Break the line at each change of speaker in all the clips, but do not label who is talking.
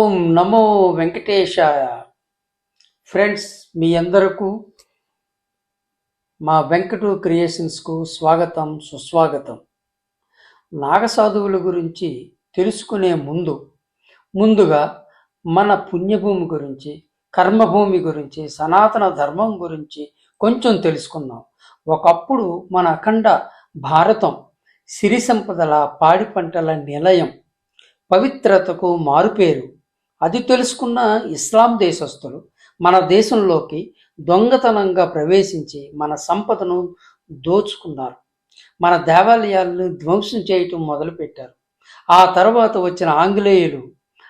ఓం నమో వెంకటేశాయ. Friends, మీ అందరకు మా వెంకటు క్రియేషన్స్కు స్వాగతం, సుస్వాగతం. నాగసాధువుల గురించి తెలుసుకునే ముందుగా మన పుణ్యభూమి గురించి, కర్మభూమి గురించి, సనాతన ధర్మం గురించి కొంచెం తెలుసుకుందాం. ఒకప్పుడు మన అఖండ భారతం సిరి సంపదల, పాడి పంటల నిలయం, పవిత్రతకు మారుపేరు. అది తెలుసుకున్న ఇస్లాం దేశస్థులు మన దేశంలోకి దొంగతనంగా ప్రవేశించి మన సంపదను దోచుకున్నారు. మన దేవాలయాలను ధ్వంసం చేయటం మొదలుపెట్టారు. ఆ తర్వాత వచ్చిన ఆంగ్లేయులు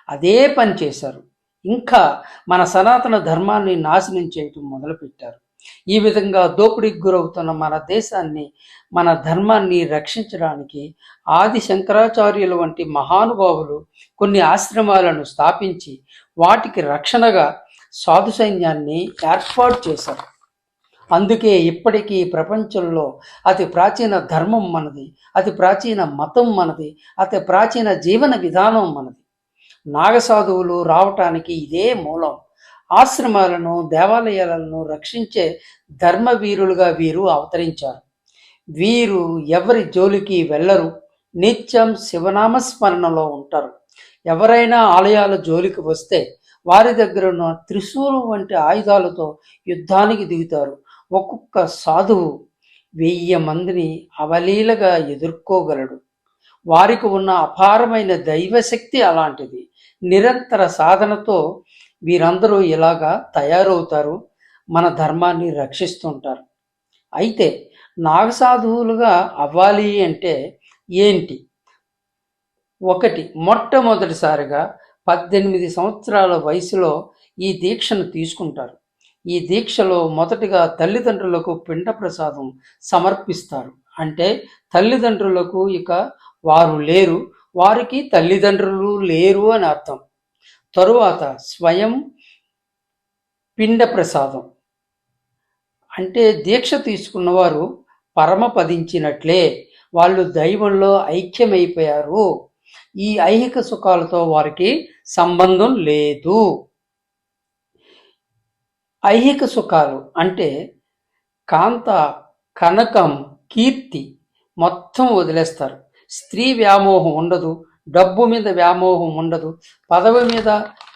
అదే పని చేశారు. ఇంకా మన సనాతన ధర్మాన్ని నాశనం చేయటం మొదలుపెట్టారు. ఈ విధంగా దోపిడీకి గురవుతున్న మన దేశాన్ని, మన ధర్మాన్ని రక్షించడానికి ఆది శంకరాచార్యుల వంటి మహానుభావులు కొన్ని ఆశ్రమాలను స్థాపించి వాటికి రక్షణగా సాధు సైన్యాన్ని ఏర్పాటు చేశారు. అందుకే ఇప్పటికీ ప్రపంచంలో అతి ప్రాచీన ధర్మం మనది, అతి ప్రాచీన మతం మనది, అతి ప్రాచీన జీవన విధానం మనది. నాగసాధువులు రావటానికి ఇదే మూలం. ఆశ్రమాలను, దేవాలయాలను రక్షించే ధర్మవీరులుగా వీరు అవతరించారు. వీరు ఎవరి జోలికి వెళ్ళరు, నిత్యం శివనామస్మరణలో ఉంటారు. ఎవరైనా ఆలయాల జోలికి వస్తే వారి దగ్గర ఉన్న త్రిశూలం వంటి ఆయుధాలతో యుద్ధానికి దిగుతారు. ఒక్కొక్క సాధువు 1000 మందిని అవలీలగా ఎదుర్కోగలడు. వారికి ఉన్న అపారమైన దైవశక్తి అలాంటిది. నిరంతర సాధనతో వీరందరూ ఇలాగా తయారవుతారు, మన ధర్మాన్ని రక్షిస్తుంటారు. అయితే నాగసాధువులుగా అవ్వాలి అంటే ఏంటి? ఒకటి, మొట్టమొదటిసారిగా 18 సంవత్సరాల వయసులో ఈ దీక్షను తీసుకుంటారు. ఈ దీక్షలో మొదటిగా తల్లిదండ్రులకు పిండ ప్రసాదం సమర్పిస్తారు. అంటే తల్లిదండ్రులకు ఇక వారు లేరు, వారికి తల్లిదండ్రులు లేరు అని అర్థం. తరువాత స్వయం పిండ ప్రసాదం, అంటే దీక్ష తీసుకున్నవారు పరమపదించినట్లే, వాళ్ళు దైవంలో ఐక్యమైపోయారు. ఈ ఐహిక సుఖాలతో వారికి సంబంధం లేదు. ఐహిక సుఖాలు అంటే కాంత, కనకం, కీర్తి మొత్తం వదిలేస్తారు. స్త్రీ వ్యామోహం ఉండదు, డబ్బు మీద వ్యామోహం ఉండదు, పదవి మీద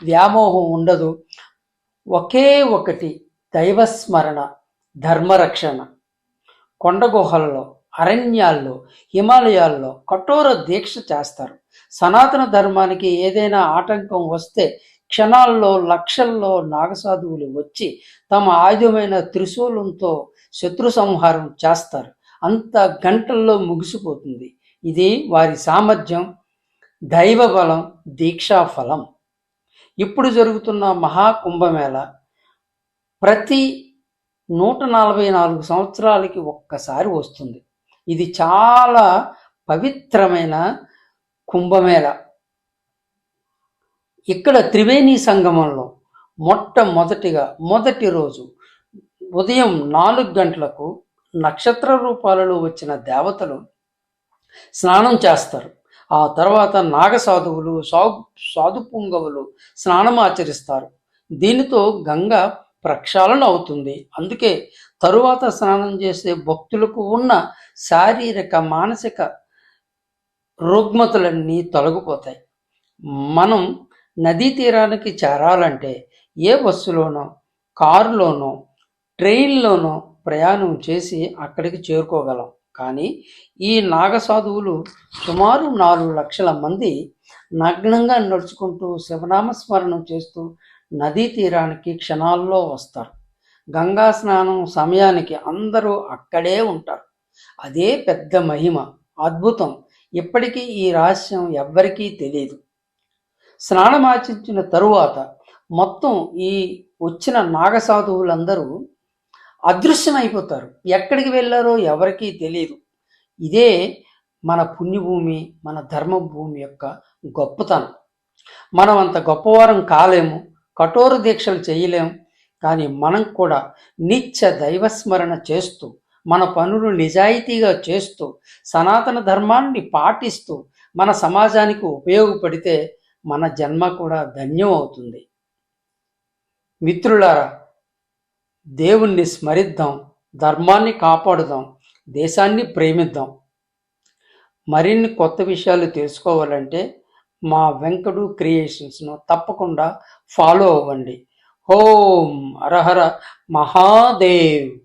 వ్యామోహం ఉండదు. ఒకే ఒకటి దైవస్మరణ, ధర్మరక్షణ. కొండగుహల్లో, అరణ్యాల్లో, హిమాలయాల్లో కఠోర దీక్ష చేస్తారు. సనాతన ధర్మానికి ఏదైనా ఆటంకం వస్తే క్షణాల్లో లక్షల్లో నాగసాధువులు వచ్చి తమ ఆయుధమైన త్రిశూలంతో శత్రు సంహారం చేస్తారు. అంత గంటల్లో ముగిసిపోతుంది. ఇది వారి సామర్థ్యం, దైవ బలం, దీక్షాఫలం. ఇప్పుడు జరుగుతున్న మహాకుంభమేళ ప్రతి 144 సంవత్సరాలకి ఒక్కసారి వస్తుంది. ఇది చాలా పవిత్రమైన కుంభమేళ. ఇక్కడ త్రివేణి సంగమంలో మొదటి రోజు ఉదయం 4 గంటలకు నక్షత్ర రూపాలలో వచ్చిన దేవతలు స్నానం చేస్తారు. ఆ తర్వాత నాగసాధువులు, సాధుపుంగవులు స్నానం ఆచరిస్తారు. దీనితో గంగ ప్రక్షాళన అవుతుంది. అందుకే తరువాత స్నానం చేసే భక్తులకు ఉన్న శారీరక, మానసిక రుగ్మతలన్నీ తొలగిపోతాయి. మనం నదీ తీరానికి చేరాలంటే ఏ బస్సులోనో, కారులోనో, ట్రైన్లోనో ప్రయాణం చేసి అక్కడికి చేరుకోగలం. కానీ ఈ నాగసాధువులు సుమారు 4 లక్షల మంది నగ్నంగా నడుచుకుంటూ శివనామస్మరణం చేస్తూ నదీ తీరానికి క్షణాల్లో వస్తారు. గంగా స్నానం సమయానికి అందరూ అక్కడే ఉంటారు. అదే పెద్ద మహిమ, అద్భుతం. ఇప్పటికీ ఈ రహస్యం ఎవ్వరికీ తెలియదు. స్నానమాచరించిన తరువాత మొత్తం ఈ వచ్చిన నాగసాధువులందరూ అదృశ్యమైపోతారు. ఎక్కడికి వెళ్ళారో ఎవరికీ తెలియదు. ఇదే మన పుణ్యభూమి, మన ధర్మభూమి యొక్క గొప్పతనం. మనం అంత గొప్పవారం కాలేము, కఠోర దీక్షలు చేయలేము. కానీ మనం కూడా నిత్య దైవస్మరణ చేస్తూ, మన పనులు నిజాయితీగా చేస్తూ, సనాతన ధర్మాన్ని పాటిస్తూ మన సమాజానికి ఉపయోగపడితే మన జన్మ కూడా ధన్యం అవుతుంది. మిత్రులారా, దేవుణ్ణి స్మరిద్దాం, ధర్మాన్ని కాపాడుదాం, దేశాన్ని ప్రేమిద్దాం. మరిన్ని కొత్త విషయాలు తెలుసుకోవాలంటే మా వెంకడు క్రియేషన్స్ను తప్పకుండా ఫాలో అవ్వండి. ఓం హర హర మహాదేవ్.